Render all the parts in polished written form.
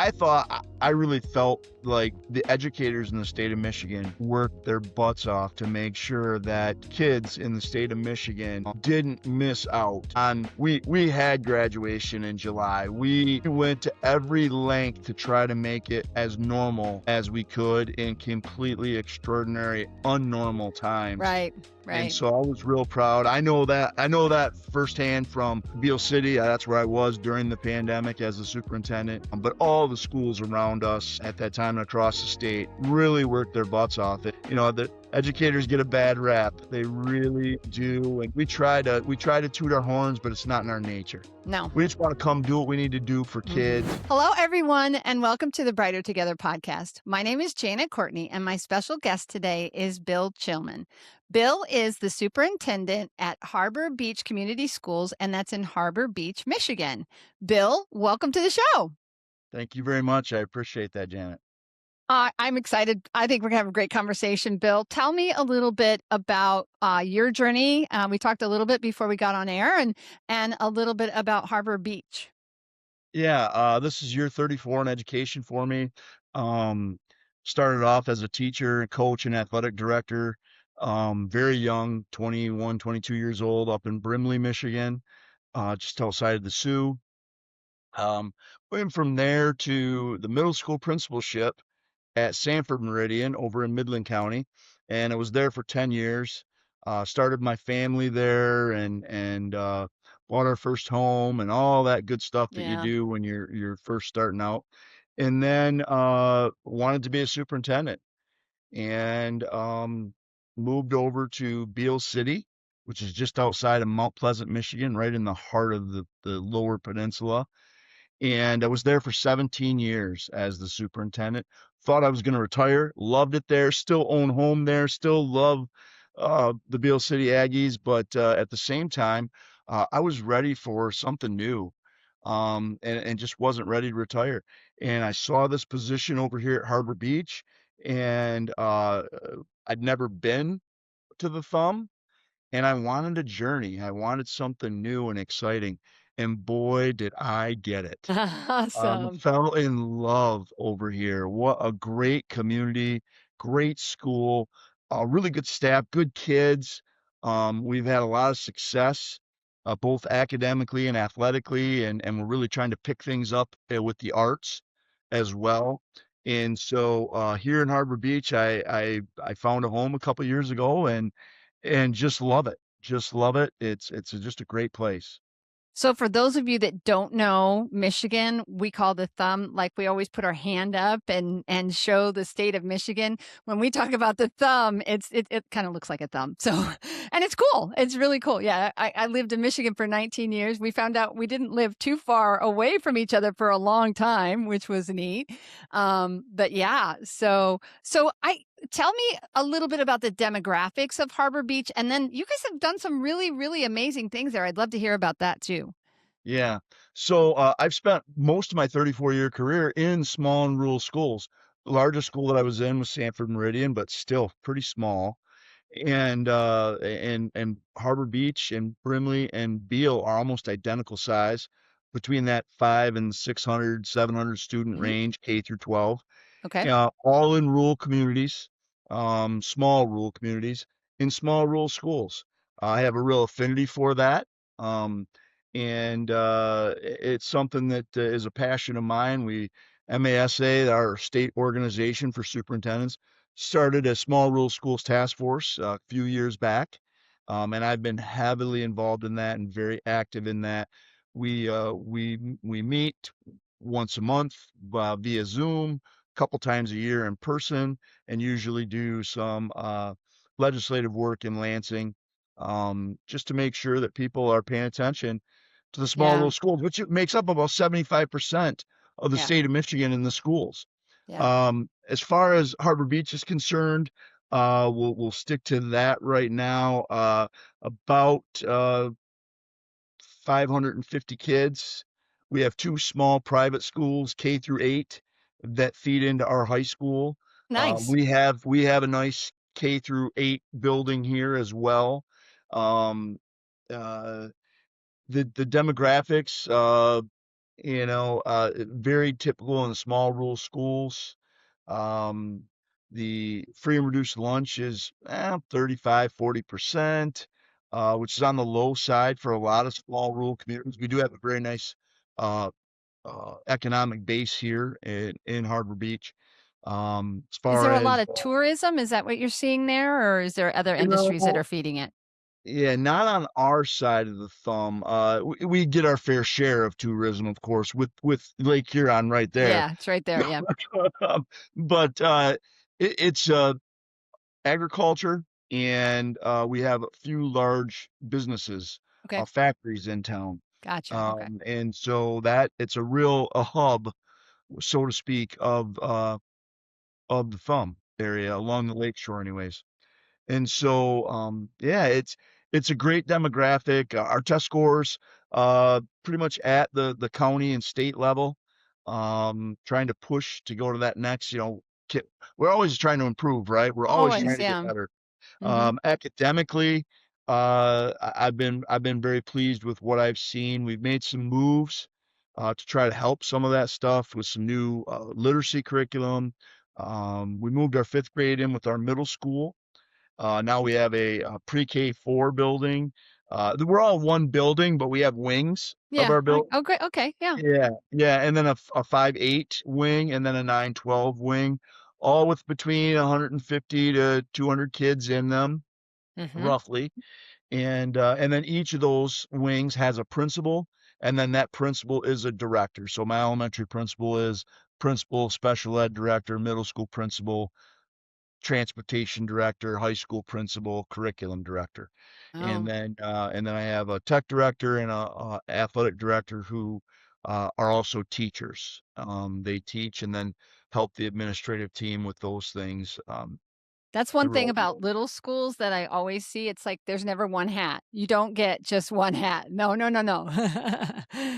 I really felt like the educators in the state of Michigan worked their butts off to make sure that kids in the state of Michigan didn't miss out on. We had graduation in July. We went to every length to try to make it as normal as we could in completely extraordinary, unnormal times. Right, And right. so I was real proud. I know that firsthand from Beale City. That's where I was during the pandemic as the superintendent. But all the schools around us at that time and across the state really worked their butts off. The educators get a bad rap. They really do. And we try to toot our horns, but it's not in our nature. No. We just want to come do what we need to do for kids. Hello, everyone, and welcome to the Brighter Together podcast. My name is Janet Courtney, and my special guest today is Bill Chilman. Bill is the superintendent at Harbor Beach Community Schools, and that's in Harbor Beach, Michigan. Bill, welcome to the show. Thank you very much. I appreciate that, Janet. I'm excited. I think we're going to have a great conversation. Bill, tell me a little bit about your journey. We talked a little bit before we got on air and a little bit about Harbor Beach. Yeah, this is year 34 in education for me. Started off as a teacher, coach, and athletic director. Very young, 21, 22 years old, up in Brimley, Michigan, just outside of the Sioux. Went from there to the middle school principalship at Sanford Meridian over in Midland County, and I was there for 10 years. Started my family there and bought our first home and all that good stuff that you Yeah. do when you're first starting out. And then wanted to be a superintendent and moved over to Beale City, which is just outside of Mount Pleasant, Michigan, right in the heart of the Lower Peninsula. And I was there for 17 years as the superintendent. Thought I was going to retire, loved it there, still own home there, still love the Beale City Aggies, but at the same time, I was ready for something new, and just wasn't ready to retire. And I saw this position over here at Harbor Beach, and I'd never been to the Thumb, and I wanted a journey. I wanted something new and exciting. And boy, did I get it. Awesome. Fell in love over here. What a great community, great school, really good staff, good kids. We've had a lot of success, both academically and athletically, and we're really trying to pick things up with the arts as well. And so here in Harbor Beach, I found a home a couple years ago and just love it. Just love it. It's just a great place. So for those of you that don't know Michigan, we call the thumb, like we always put our hand up and show the state of Michigan. When we talk about the thumb, it kind of looks like a thumb. So, and it's cool. It's really cool. Yeah. I lived in Michigan for 19 years. We found out we didn't live too far away from each other for a long time, which was neat. But yeah, so tell me a little bit about the demographics of Harbor Beach. And then you guys have done some really, really amazing things there. I'd love to hear about that too. Yeah. So I've spent most of my 34-year career in small and rural schools. The largest school that I was in was Sanford Meridian, but still pretty small. And Harbor Beach and Brimley and Beale are almost identical size, between that 5 and 600, 700 student range, K through 12. Okay. All in rural communities, small rural communities, in small rural schools. I have a real affinity for that. Um, and it's something that is a passion of mine. MASA, our state organization for superintendents, started a small rural schools task force a few years back. And I've been heavily involved in that and very active in that. We meet once a month via Zoom, couple times a year in person, and usually do some legislative work in Lansing, just to make sure that people are paying attention to the small Yeah. rural schools, which it makes up about 75% of the Yeah. state of Michigan in the schools. Yeah. As far as Harbor Beach is concerned, we'll stick to that right now. About 550 kids. We have two small private schools, K through 8, that feed into our high school. Nice. We have a nice K through 8 building here as well. Um, uh, the demographics, very typical in the small rural schools. Um, the free and reduced lunch is 35, 40%, which is on the low side for a lot of small rural communities. We do have a very nice uh, economic base here in Harbor Beach. As Is far there a lot as, of tourism? Is that what you're seeing there, or is there other you industries that know, are feeding it? yeah, not on our side of the thumb. We get our fair share of tourism, of course, with Lake Huron right there. Yeah, it's right there. Yeah. But it's agriculture, and we have a few large businesses, Okay. factories in town. Gotcha. Okay. And so that it's a hub, so to speak, of the thumb area along the lakeshore anyways. And so, yeah, it's a great demographic. Our test scores, pretty much at the county and state level. Trying to push to go to that next, ki we're always trying to improve, right? We're always Always. trying to get Yeah. better. Hmm. Academically, I've been very pleased with what I've seen. We've made some moves to try to help some of that stuff with some new literacy curriculum. We moved our fifth grade in with our middle school. Now we have a pre-K 4 building. We're all one building, but we have wings of Yeah. our build. Oh, great. Okay. Yeah. Yeah, yeah, and then a 5-8 wing, and then a 9-12 wing, all with between 150 to 200 kids in them, Hmm. roughly. And then each of those wings has a principal, and then that principal is a director. So my elementary principal is principal, special ed director, middle school principal, transportation director, high school principal, curriculum director. Oh, And then I have a tech director and a athletic director who are also teachers. They teach and then help the administrative team with those things. that's one thing Throughout. about little schools that I always see. It's like there's never one hat. You don't get just one hat. No, no, no, no.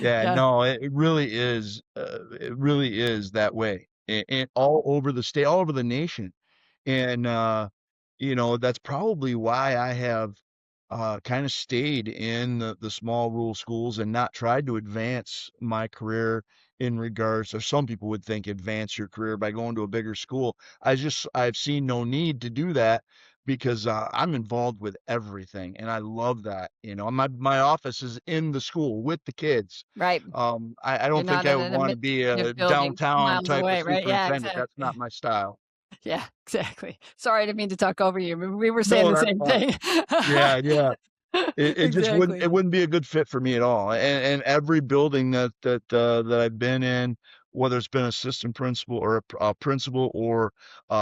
Yeah, Yeah. no, it really is. It really is that way, and all over the state, all over the nation. And that's probably why I have kind of stayed in the small rural schools and not tried to advance my career in regards, or some people would think advance your career by going to a bigger school. I've seen no need to do that because I'm involved with everything and I love that. My office is in the school with the kids. Right. I You're don't think not I in would an want to be administrative a building downtown miles type of away, right? Yeah, superintendent. That's not exactly. my style. Yeah, exactly. Sorry, I didn't mean to talk over you. We were saying No, the that's same fine. thing. Yeah, yeah. It just wouldn't Exactly. it wouldn't be a good fit for me at all. And every building that I've been in, whether it's been assistant principal or a principal or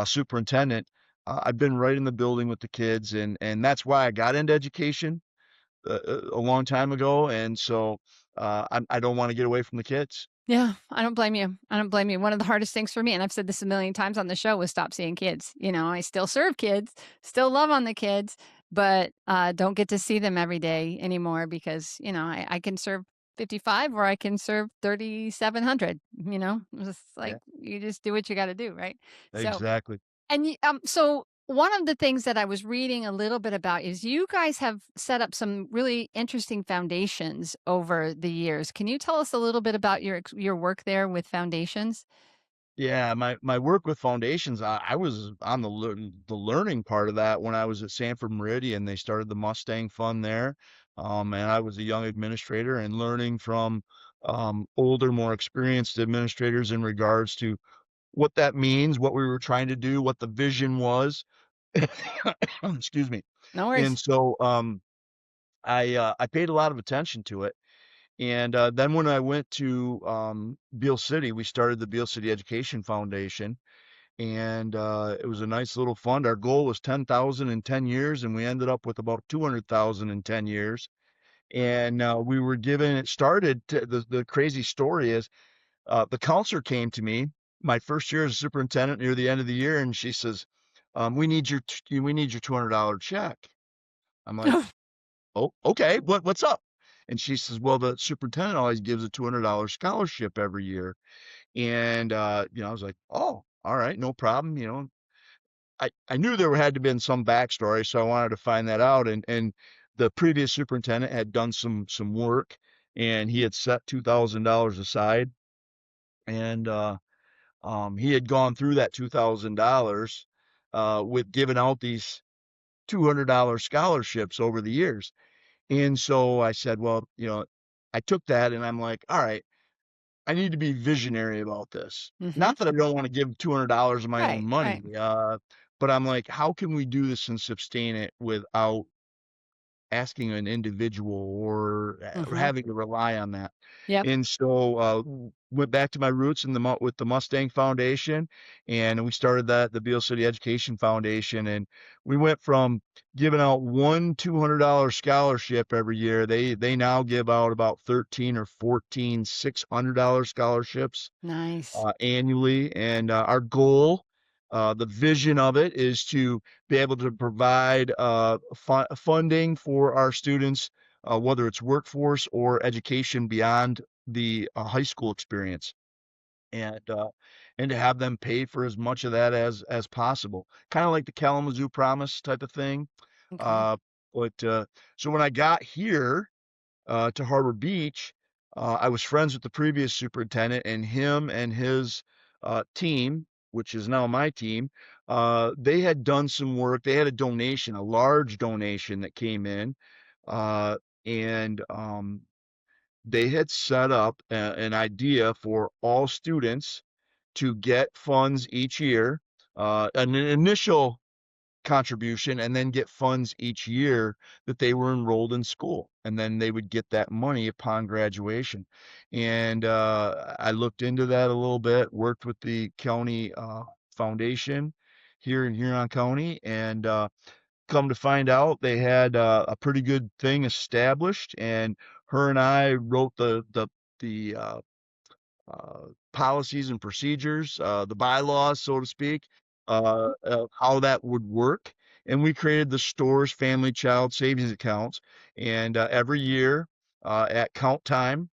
superintendent, I've been right in the building with the kids, and that's why I got into education a long time ago. And so I don't want to get away from the kids. Yeah, I don't blame you. I don't blame you. One of the hardest things for me, and I've said this a million times on the show, was stop seeing kids. I still serve kids, still love on the kids, but don't get to see them every day anymore because, I can serve 55 or I can serve 3,700. It's just like Yeah, you just do what you got to do, right? So, exactly. so one of the things that I was reading a little bit about is you guys have set up some really interesting foundations over the years. Can you tell us a little bit about your work there with foundations? Yeah, my work with foundations, I was on the learning part of that when I was at Sanford Meridian. They started the Mustang Fund there, and I was a young administrator and learning from older, more experienced administrators in regards to what that means, what we were trying to do, what the vision was. Excuse me. No And worries. so I paid a lot of attention to it. And then when I went to Beale City, we started the Beale City Education Foundation, and it was a nice little fund. Our goal was 10,000 in 10 years, and we ended up with about 200,000 in 10 years. And we were given it started. The crazy story is the counselor came to me my first year as a superintendent near the end of the year, and she says, we need your $200 check." I'm like, "Oh, okay. What's up?" And she says, "Well, the superintendent always gives a $200 scholarship every year." And I was like, "Oh, all right, no problem." I knew there had to been some backstory, so I wanted to find that out. And the previous superintendent had done some work, and he had set $2,000 aside, and he had gone through that $2,000 with giving out these $200 scholarships over the years. And so I said, well, I took that and I'm like, all right, I need to be visionary about this. Mm-hmm. Not that I don't want to give $200 of my own Right. money, Right. but I'm like, how can we do this and sustain it without asking an individual or Mm-hmm. having to rely on that? Yep. And so went back to my roots in with the Mustang Foundation, and we started the Beale City Education Foundation, and we went from giving out one $200 scholarship every year. They now give out about 13 or 14 $600 scholarships Nice. annually. And our goal, the vision of it, is to be able to provide funding for our students, whether it's workforce or education beyond the high school experience, and uh, and to have them pay for as much of that as possible, kind of like the Kalamazoo Promise type of thing. Okay. Uh, but so when I got here to Harbor Beach, I was friends with the previous superintendent, and him and his team, which is now my team, they had done some work. They had a donation, a large donation that came in, uh, and they had set up an idea for all students to get funds each year, an initial contribution, and then get funds each year that they were enrolled in school. And then they would get that money upon graduation. And I looked into that a little bit, worked with the county foundation here in Huron County, and come to find out they had a pretty good thing established. And her and I wrote the policies and procedures, the bylaws, so to speak, how that would work. And we created the store's family child savings accounts. And every year at count time,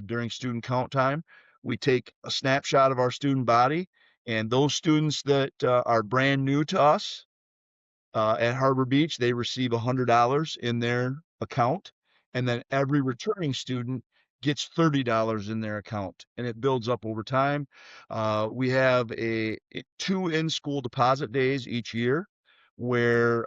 during student count time, we take a snapshot of our student body. And those students that are brand new to us, at Harbor Beach, they receive $100 in their account, and then every returning student gets $30 in their account, and it builds up over time. We have two in-school deposit days each year where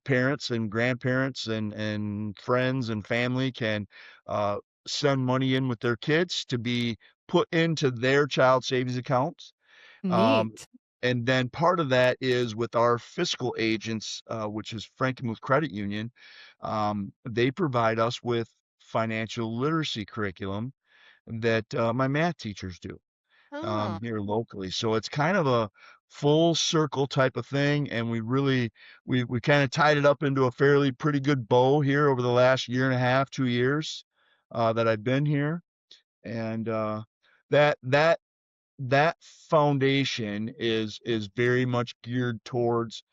parents and grandparents and friends and family can uh, send money in with their kids to be put into their child savings accounts. um, Neat. and then part of that is with our fiscal agents, which is Frankenmuth Credit Union. They provide us with financial literacy curriculum that my math teachers do Oh, here locally. So it's kind of a full circle type of thing, and we kind of tied it up into a fairly pretty good bow here over the last year and a half, 2 years that I've been here, and that that that foundation is very much geared towards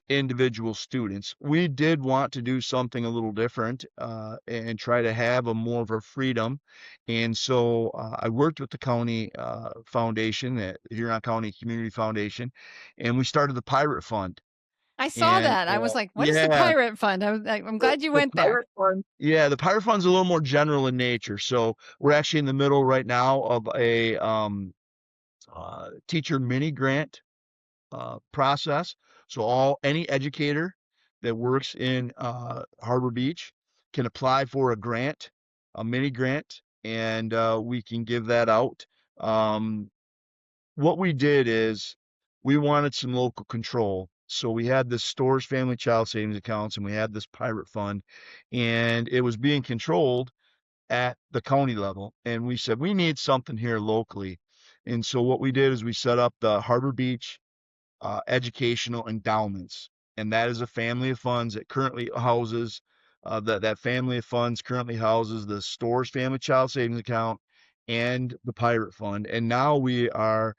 individual students. We did want to do something a little different and try to have a more of a freedom. And so I worked with the county foundation, the Huron County Community Foundation, and we started the Pirate Fund. I saw And that. I was like, "What is the yeah, pirate fund?" I'm glad you the went there. Pirate Fund, yeah, the Pirate Fund's a little more general in nature. So we're actually in the middle right now of a teacher mini grant process. So any educator that works in Harbor Beach can apply for a grant, a mini grant, and we can give that out. Um, what we did is we wanted some local control. So we had this stores family child savings accounts, and we had this pirate fund, and it was being controlled at the county level. And we said we need something here locally. And so what we did is we set up the Harbor Beach educational endowments, and that is a family of funds that currently houses that family of funds currently houses the store's family child savings account and the pirate fund. And now we are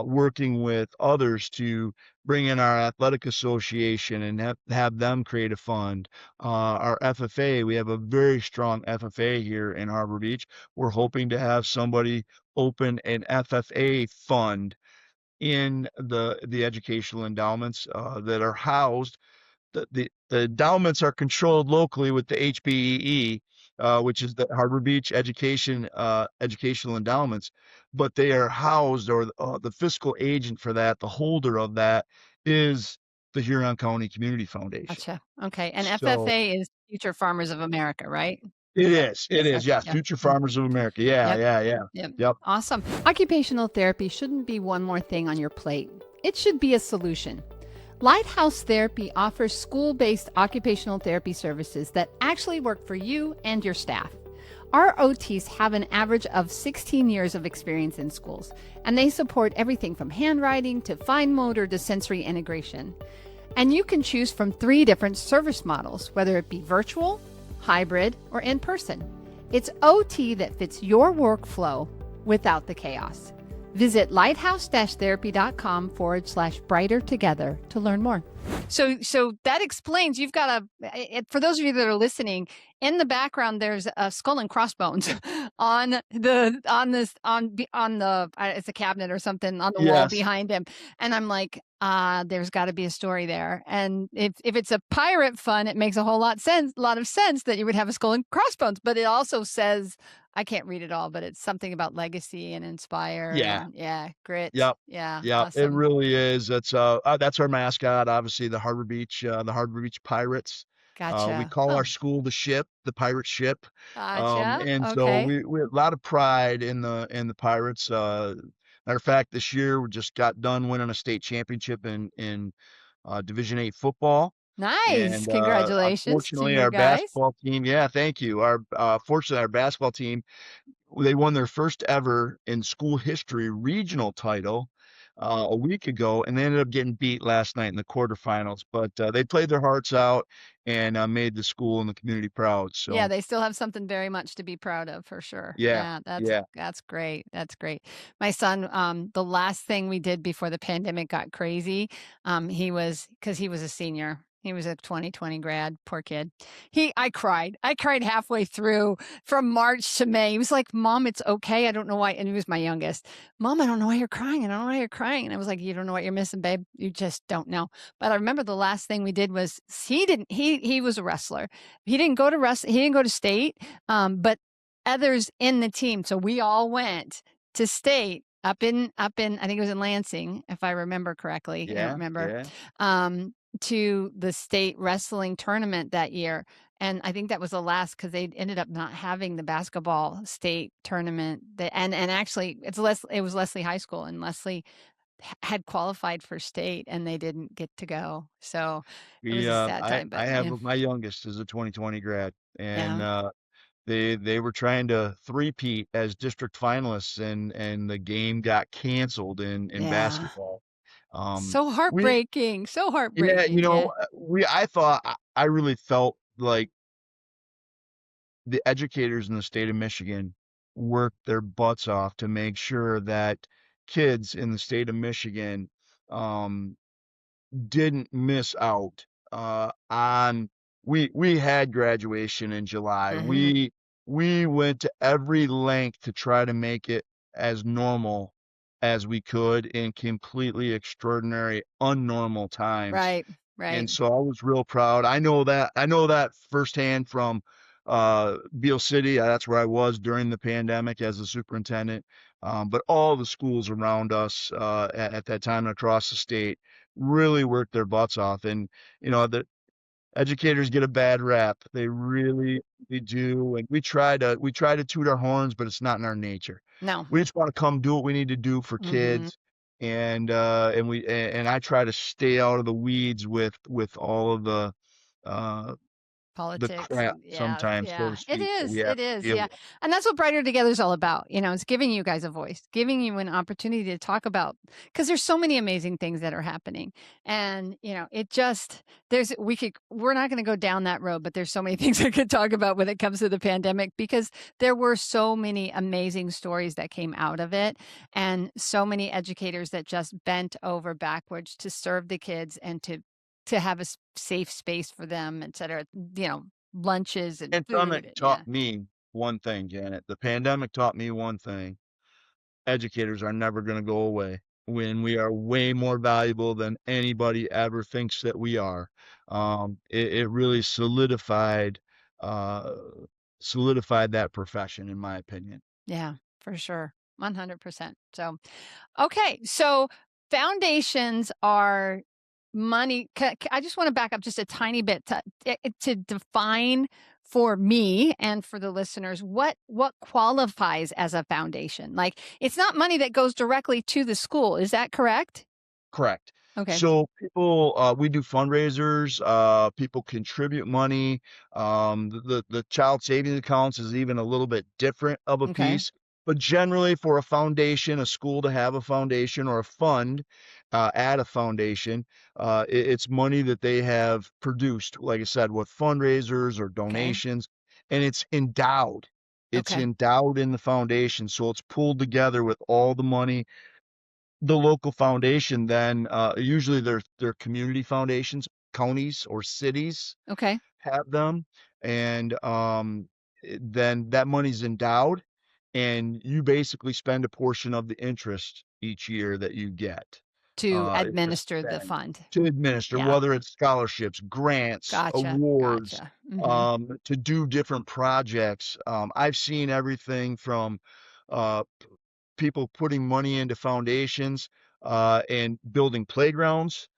working with others to bring in our athletic association and have them create a fund. Our FFA, we have a very strong FFA here in Harbor Beach. We're hoping to have somebody open an FFA fund in the educational endowments that are housed. The endowments are controlled locally with the HBEE, which is the Harbor Beach Educational Endowments, but they are housed, or the fiscal agent for that, the holder of that, is the Huron County Community Foundation. Gotcha. Okay. And So FFA is Future Farmers of America, right? it is, Okay. yes, Yep. Future Mm. Farmers of America. Yeah, Yep. yeah, yeah. Yep. Yep. Awesome. Occupational therapy shouldn't be one more thing on your plate. It should be a solution. Lighthouse Therapy offers school based occupational therapy services that actually work for you and your staff. Our OTs have an average of 16 years of experience in schools, and they support everything from handwriting to fine motor to sensory integration. And you can choose from 3 different service models, whether it be virtual, hybrid, or in person. It's OT that fits your workflow without the chaos. Visit lighthouse-therapy.com/brighter together to learn more. So that explains, you've got for those of you that are listening, in the background there's a skull and crossbones on the it's a cabinet or something on the wall Yes. behind him, and I'm like, there's got to be a story there. And if it's a pirate fun, it makes a lot of sense that you would have a skull and crossbones. But it also says, I can't read it all, but it's something about legacy and inspire Yeah. and grit. Yep. Yeah, Yep. It awesome. really is. That's our mascot, obviously the Harbor Beach Pirates. We Gotcha. call Oh, our school the ship, the pirate ship. gotcha. And so Okay. we have a lot of pride in the Pirates. Matter of fact, this year we just got done winning a state championship in Division 8 football. Nice. And Congratulations to unfortunately, you our guys. basketball team, yeah, thank you. Fortunately, our basketball team, they won their first ever in school history regional title a week ago, and they ended up getting beat last night in the quarterfinals. But they played their hearts out and made the school and the community proud. Yeah, So they still have something very much to be proud of for sure. yeah, Yeah, yeah, that's great. That's great. My son, the last thing we did before the pandemic got crazy, because he was a senior. He was a 2020 grad, poor kid. I cried. I cried halfway through from March to May. He was like, "Mom, it's okay. I don't know why." And he was my youngest. "Mom, I don't know why you're crying. I don't know why you're crying." And I was like, "You don't know what you're missing, babe. You just don't know." But I remember the last thing we did was he was a wrestler. He didn't go to state, but others in the team. So we all went to state up in I think it was in Lansing, if I remember correctly. I don't yeah, remember. yeah. To the state wrestling tournament that year. And I think that was the last, because they ended up not having the basketball state tournament. And actually it was Leslie High School, and Leslie had qualified for state and they didn't get to go. So it was a sad time, I but have yeah. my youngest is a 2020 grad, and Yeah. they were trying to three-peat as district finalists, and the game got canceled in Yeah. basketball. Um, So we heartbreaking, so Yeah, heartbreaking, yeah. we I thought I really felt like the educators in the state of Michigan worked their butts off to make sure that kids in the state of Michigan um, didn't miss out on. We had graduation in July. Mhm. We went to every length to try to make it as normal as we could in completely extraordinary, unnormal times. Right, right. And so I was real proud. I know that firsthand from Beale City. That's where I was during the pandemic as a superintendent. But all the schools around us at that time and across the state really worked their butts off. And the educators get a bad rap. They do. And we try to toot our horns, but it's not in our nature. No. We just want to come do what we need to do for Mhm. kids. And I try to stay out of the weeds with all of uh the Politics, crap and yeah, sometimes, so yeah. to speak, that we have It to is, deal yeah. with. And that's what Brighter Together is all about. It's giving you guys a voice, giving you an opportunity to talk about, because there's so many amazing things that are happening. And, it just we're not going to go down that road, but there's so many things I could talk about when it comes to the pandemic, because there were so many amazing stories that came out of it, and so many educators that just bent over backwards to serve the kids and to have a safe space for them, et cetera, lunches and food. Pandemic Yeah. taught me one thing, Janet. The pandemic taught me one thing. Educators are never going to go away when we are way more valuable than anybody ever thinks that we are. It really uh, solidified that profession, in my opinion. Yeah, for sure. 100%. So, okay. So foundations are money. I just want to back up just a tiny bit to define for me and for the listeners what qualifies as a foundation. Like, it's not money that goes directly to the school. Is that correct? Correct. Okay. So people, we do fundraisers, people contribute money. The child savings accounts is even a little bit different of a Okay. piece, but generally for a foundation, a school to have a foundation or a fund, at a foundation, it's money that they have produced, like I said, with fundraisers or Okay. donations, and it's endowed. It's Okay. endowed in the foundation, so it's pulled together with all the money. The local foundation then, usually they're community foundations, counties or cities Okay. have them, and, then that money's endowed, and you basically spend a portion of the interest each year that you get, To to administer the spend, fund. to administer, Yeah. whether it's scholarships, grants, Gotcha. awards, Gotcha. Hmm. to do different projects. I've seen everything from, uh people putting money into foundations, and building playgrounds,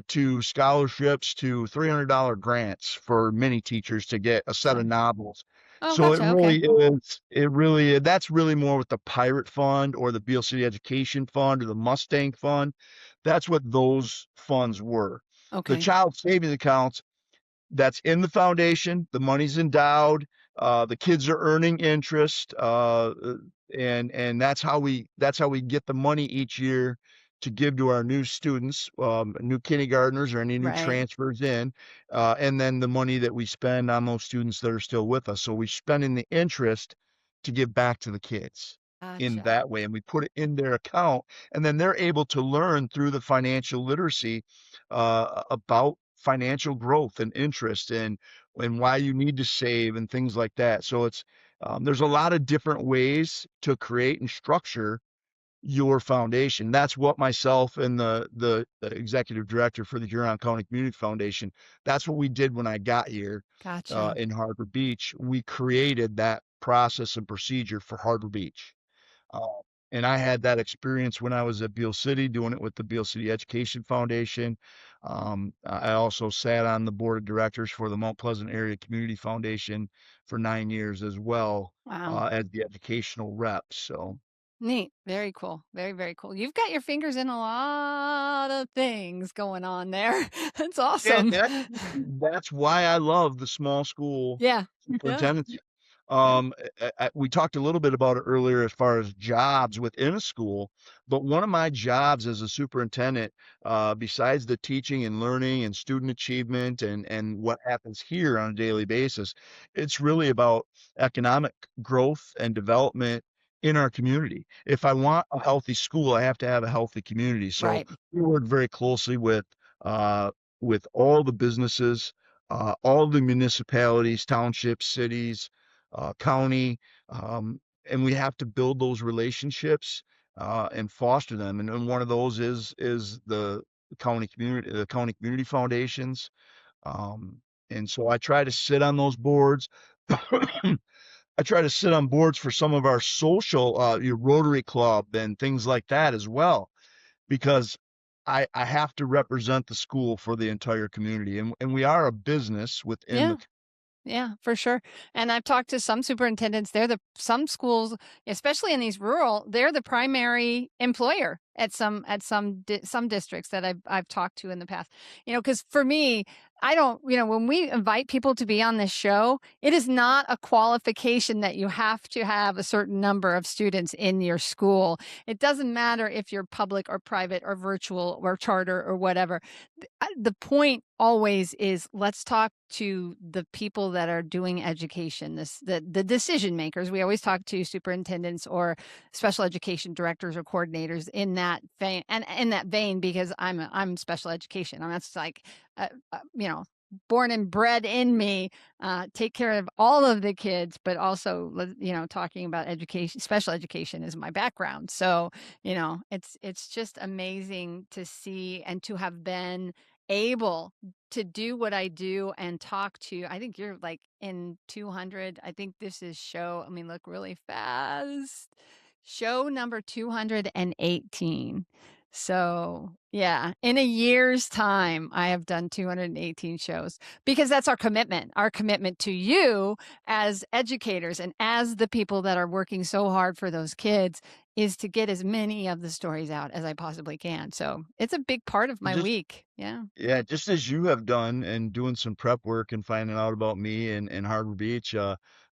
to scholarships to $300 grants for mini teachers to get a set of So, novels. oh, So gotcha. Okay. that's really more with the Pirate Fund or the Beale City Education Fund or the Mustang Fund. That's what those funds were. The Okay. child savings accounts, that's in the foundation. The money's endowed. The kids are earning interest, and that's how we get the money each year to give to our new students, new kindergartners or any new Right. transfers in, and then the money that we spend on those students that are still with us. So we spend in the interest to give back to the kids in Gotcha. that way, and we put it in their account, and then they're able to learn through the financial literacy, about financial growth and interest and why you need to save and things like that. So there's a lot of different ways to create and structure your foundation. That's what myself and the executive director for the Huron County Community Foundation, that's what we did when I got here, Gotcha. in Harbor Beach. We created that process and procedure for Harbor Beach. Uh, and I had that experience when I was at Beale City doing it with the Beale City Education Foundation. I also sat on the board of directors for the Mount Pleasant Area Community Foundation for 9 years as well, Wow. as the educational rep. So, Neat. Very cool. Very, very cool. You've got your fingers in a lot of things going on there. That's yeah, awesome. that's why I love the small school Yeah. Yeah. superintendency. Yeah. We talked a little bit about it earlier as far as jobs within a school, but one of my jobs as a superintendent, besides the teaching and learning and student achievement and what happens here on a daily basis, it's really about economic growth and development in our community. If I want a healthy school, I have to have a healthy community. So Right. we work very closely uh, with all the businesses, all the municipalities, townships, cities, county, and we have to build those relationships, and foster them. And one of those is the county community foundations. And so I try to sit on those boards. I try to sit on boards for some of our social, your Rotary Club and things like that as well, because I have to represent the school for the entire community, and we are a business within Yeah. the. Yeah, for sure. And I've talked to some superintendents. Some schools, especially in these rural, they're the primary employer at some districts that I've talked to in the past. Because for me, I don't, when we invite people to be on this show, it is not a qualification that you have to have a certain number of students in your school. It doesn't matter if you're public or private or virtual or charter or whatever. The point always is, let's talk to the people that are doing education, the decision makers. We always talk to superintendents or special education directors or coordinators in that vein, and in that vein, because I'm special education, and that's like, you know, born and bred in me. Take care of all of the kids, but also, talking about education, special education is my background. So, it's just amazing to see and to have been able to do what I do and talk to, I think you're like in 200. I think this is show, I mean, look really fast. Show number 218. So, yeah, in a year's time, I have done 218 shows because that's our commitment to you as educators and as the people that are working so hard for those kids is to get as many of the stories out as I possibly can. So it's a big part of my Just week. Yeah. Yeah, just as you have done and doing some prep work and finding out about me and Harbor Beach,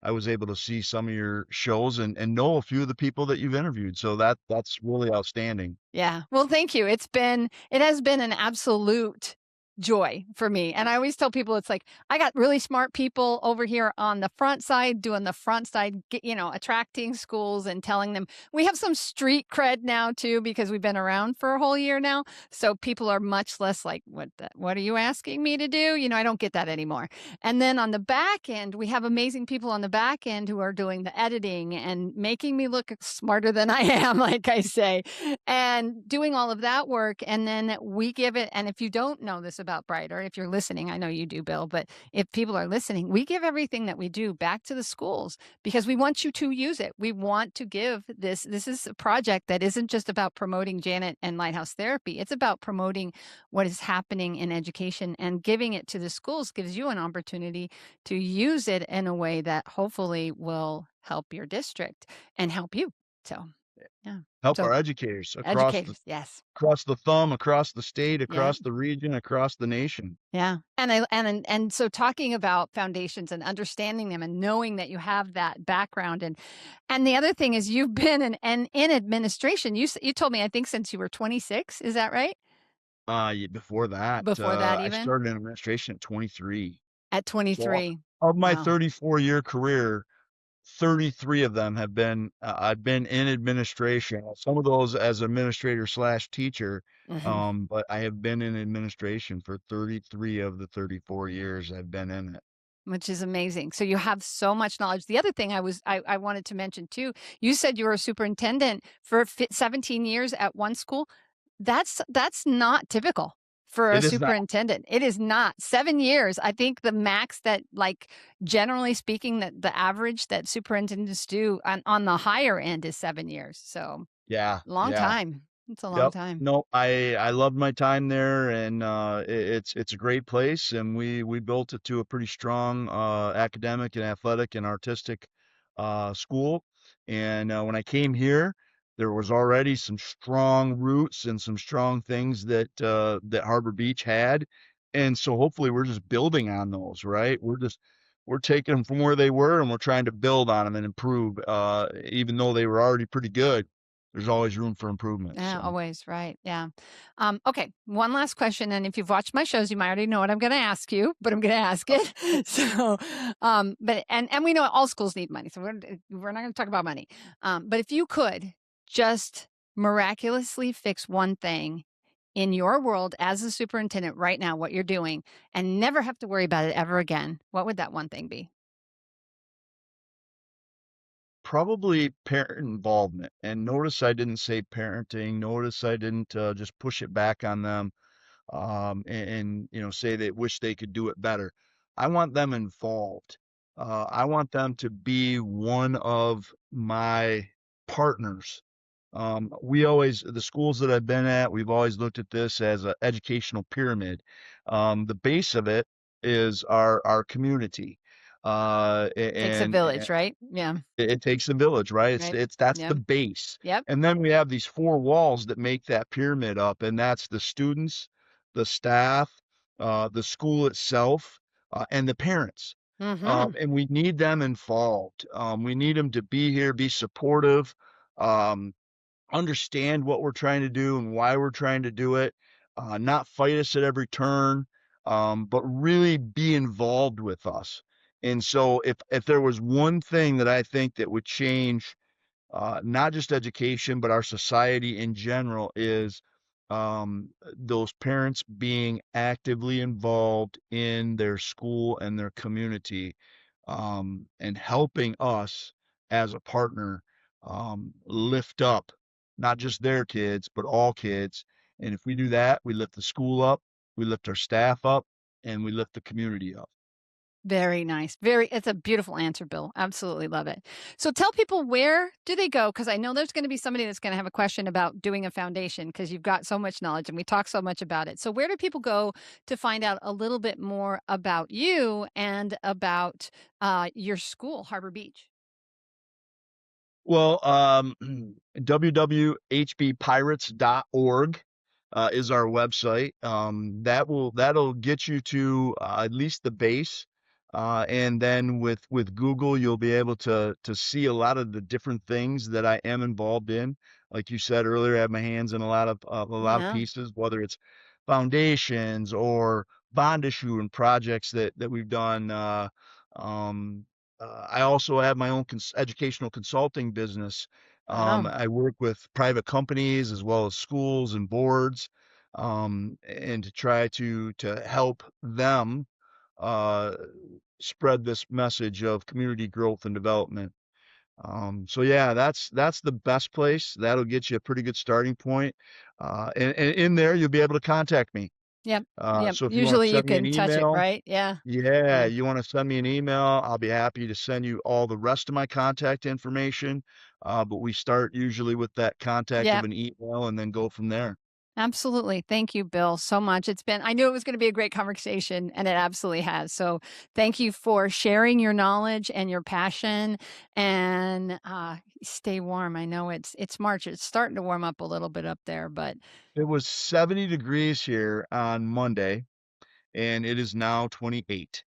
I was able to see some of your shows and know a few of the people that you've interviewed. So that's really outstanding. Yeah. Well, thank you. It has been an absolute joy for me. And I always tell people it's like I got really smart people over here on the front side doing the front side, attracting schools and telling them we have some street cred now too because we've been around for a whole year now. So people are much less like what are you asking me to do? I don't get that anymore. And then on the back end, we have amazing people on the back end who are doing the editing and making me look smarter than I am, like I say, and doing all of that work. And then we give it. And if you don't know this about Brighter, if you're listening, I know you do, Bill, but if people are listening, we give everything that we do back to the schools because we want you to use it. We want to give this. This is a project that isn't just about promoting Janet and Lighthouse Therapy. It's about promoting what is happening in education, and giving it to the schools gives you an opportunity to use it in a way that hopefully will help your district and help you. So, yeah. Help So our educators educators, yes. across the thumb, across the state, Yeah. across the region, across the nation. Yeah. And so talking about foundations and understanding them and knowing that you have that background, and the other thing is you've been in administration. You told me I think since you were 26, is that right? Before that, Before that I even? started in administration at 23. At So 23. of my Wow. 34-year career, 33 of them have been I've been in administration. Some of those as administrator slash teacher, Mhm. but I have been in administration for 33 of the 34 years I've been in it. Which is amazing. So you have so much knowledge. The other thing I wanted to mention too, you said you were a superintendent for 17 years at one school. That's not typical for a It is not. superintendent. It is not. 7 years. I think the max that, like, generally speaking, that the average that superintendents do on the higher end is 7 years. So, Yeah, long yeah. time. It's a long Yep. time. No, I loved my time there, and it's a great place, and we built it to a pretty strong academic and athletic and artistic school. And when I came here, there was already some strong roots and some strong things that Harbor Beach had, and so hopefully we're just building on those, right? We're taking them from where they were, and we're trying to build on them and improve. Even though they were already pretty good, there's always room for improvement. Yeah, So. always, right, yeah. Okay, one last question, and if you've watched my shows, you might already know what I'm gonna ask you, but I'm gonna ask it. So, but and we know all schools need money, so we're not gonna talk about money. But if you could just miraculously fix one thing in your world as a superintendent right now, what you're doing, and never have to worry about it ever again, what would that one thing be? Probably parent involvement. And notice I didn't say parenting. Notice I didn't just push it back on them and say they wish they could do it better. I want them involved. I want them to be one of my partners. The schools that I've been at, we've always looked at this as an educational pyramid. The base of it is our community. Takes a And village, right? Yeah, it takes a village, right? right. That's the Yep, base. yep. And then we have these four walls that make that pyramid up, and that's the students, the staff, the school itself, and the parents. Mhm. And we need them involved. We need them to be here, be supportive, um, understand what we're trying to do and why we're trying to do it, not fight us at every turn, but really be involved with us. And so if there was one thing that I think that would change not just education, but our society in general, is those parents being actively involved in their school and their community, and helping us as a partner lift up not just their kids, but all kids. And if we do that, we lift the school up. we lift our staff up, and we lift the community up. Very nice. Very it's a beautiful answer, Bill. Absolutely love it. So tell people, where do they go? Because I know there's gonna be somebody that's gonna have a question about doing a foundation, because 'cause you've got so much knowledge and we talk so much about it. So where do people go to find out a little bit more about you and about, your school, Harbor Beach? Well, www.hbpirates.org is our website. That'll get you to at least the base, and then with Google, you'll be able to see a lot of the different things that I am involved in. Like you said earlier, I have my hands in a lot of Yeah. pieces, whether it's foundations or bond issue and projects that we've done. Um, I also have my own educational consulting business. Wow. I work with private companies as well as schools and boards, and to try to help them uh, spread this message of community growth and development. So yeah, that's the best place. That'll get you a pretty good starting point. And in there, you'll be able to contact me. Yep. Yep. So if you want to Usually you send me an can touch it, email, right? Yeah. yeah, Yeah. you wanna send me an email, I'll be happy to send you all the rest of my contact information, but we start usually with that contact of Yep. an email and then go from there. Absolutely. Thank you, Bill, so much. I knew it was going to be a great conversation, and it absolutely has. So, thank you for sharing your knowledge and your passion. And stay warm. I know it's March. It's starting to warm up a little bit up there, but It was 70 degrees here on Monday, and it is now 28.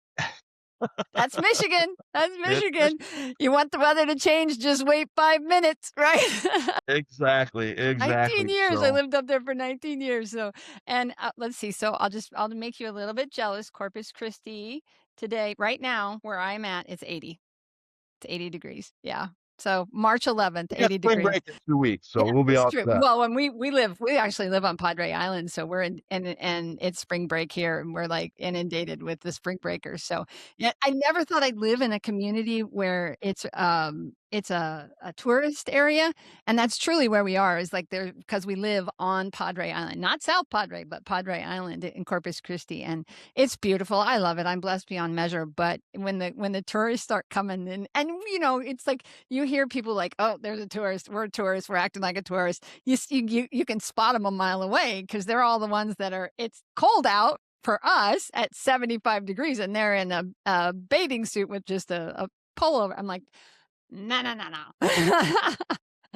that's Michigan. That's It's Michigan. Michigan. You want the weather to change? Just wait 5 minutes, right? Exactly, 19 exactly, years. I so lived up there for 19 years. So, and let's see. So I'll make you a little bit jealous. Corpus Christi today, right now, where I'm at, it's 80. It's 80 degrees. Yeah. So March 11th, we got 80 spring degrees. break in 2 weeks, Yeah, so we'll be it's all true. set. Well, when we actually live on Padre Island, so we're in and it's spring break here, and we're, like, inundated with the spring breakers, so, yeah, I never thought I'd live in a community where it's a tourist area, and that's truly where we are, is, like, there because we live on Padre Island, not South Padre, but Padre Island in Corpus Christi, and it's beautiful, I love it, I'm blessed beyond measure, but when the tourists start coming in and it's like you hear people like, "Oh, there's a tourist. We're tourists. We're acting like a tourist." You can spot them a mile away because they're all the ones that are. It's cold out for us at 75 degrees, and they're in a bathing suit with just a pullover. I'm like, no, no, no, no.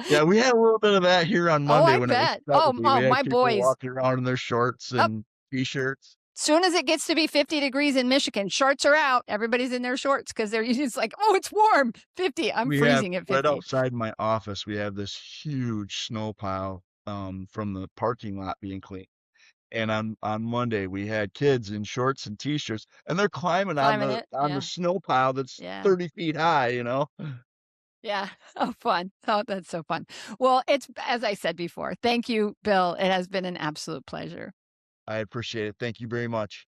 Yeah, we had a little bit of that here on Oh, Monday I when it was bet. Oh, 70. We oh, had my people boys. walking around in their shorts Up and T-shirts. soon as it gets to be 50 degrees in Michigan, shorts are out. Everybody's in their shorts because they're it's like, oh, it's warm. 50. I'm We have freezing at right 50. outside my office, we have this huge snow pile, from the parking lot being cleaned. And on Monday, we had kids in shorts and T-shirts, and they're climbing on Climbing the it. on the Yeah. snow pile that's Yeah. 30 feet high, you know? Yeah. Oh, fun. Oh, that's so fun. Well, it's as I said before, thank you, Bill. It has been an absolute pleasure. I appreciate it. Thank you very much.